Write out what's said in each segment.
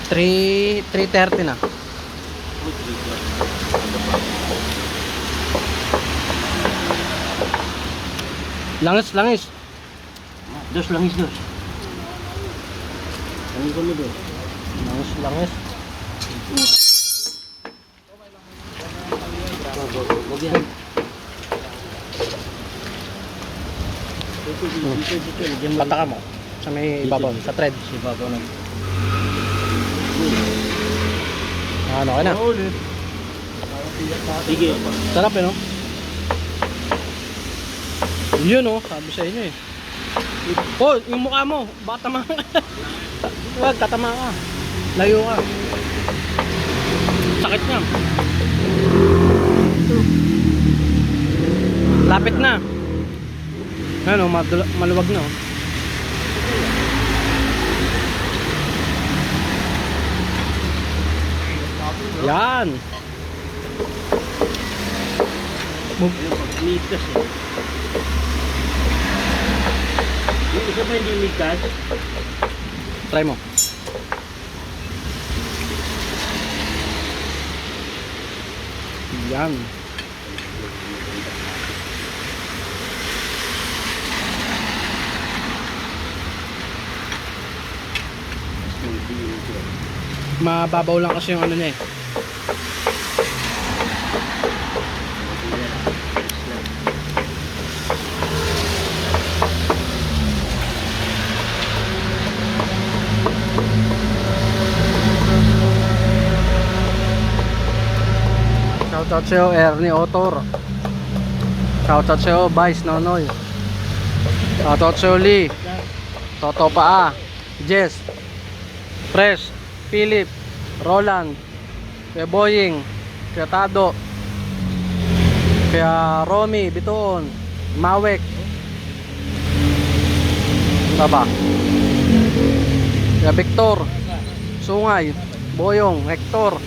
3:30 na. Langis, langis. Dos langis dos. Langis ko dos. Langis, langis. Wag yan. Pataka mo. Sa may ibabaw, sa thread. Si Baba na. Ano ka na? Sige. Sarap eh, no? Yun, oh. Sabi sa inyo eh. Oh, yung mukha mo. Baka tama ka. Huwag, tatama ka. Layo ka. Sakit niya. Lapit na. Ano, maluwag na, oh. Yan. Mikas eh. Yung isa ba hindi mikas? Try mo. Yan. Mababaw lang kasi yung ano niya eh. Shoutout sa'yo Ernie Otor. Shoutout sa'yo Vice Nonoy. Shoutout sa'yo Lee Toto Paa, Jess, Fresh, Philip, Roland, Kuya Boying, Kuya Tado, Kuya Romy, Bitoon, Mawek, Baba, Kuya Victor, Sungay, Boyong, Hector.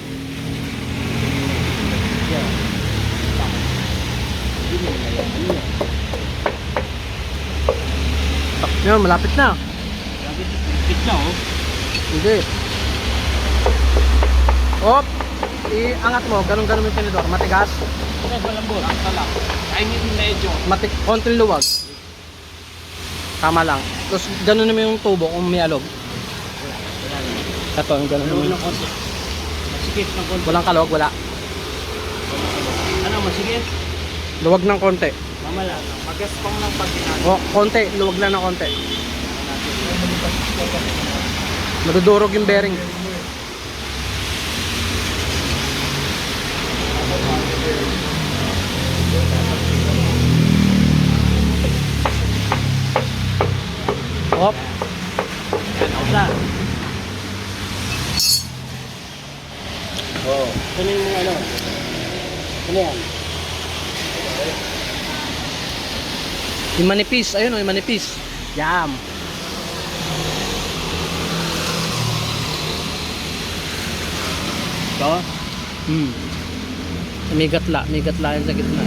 Yun, malapit na. Malapit na oh. Hindi. Op, iangat mo, ganun-ganun yung tinidor. Matigas. Pero malambot. Sakta lang. Ay medyo. Konting luwag. Tama lang. Tapos ganun naman yung tubo kung may alog. Ito, yung ganun Luwag naman. ng konti. Masikip ng konti. Walang kalog, wala. Ano, masikip? Luwag ng konti. Mamala. Mag-gaspong ng pagkinaan. O, konti. Luwag lang ng konti. Madudurog yung bearing. Op. Yan, ousa. Oo. Ito na yung mga ano. Ano yan? Yung manipis. Ayun o, yung manipis. Yam. Ito? May gatla yan sa gitna.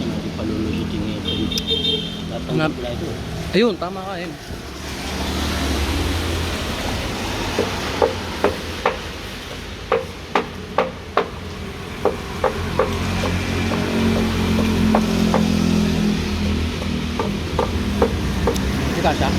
Ano, palulusutin niya ito. Tatanggap na ito. Ayun, tama ka eh. Hindi ka siya?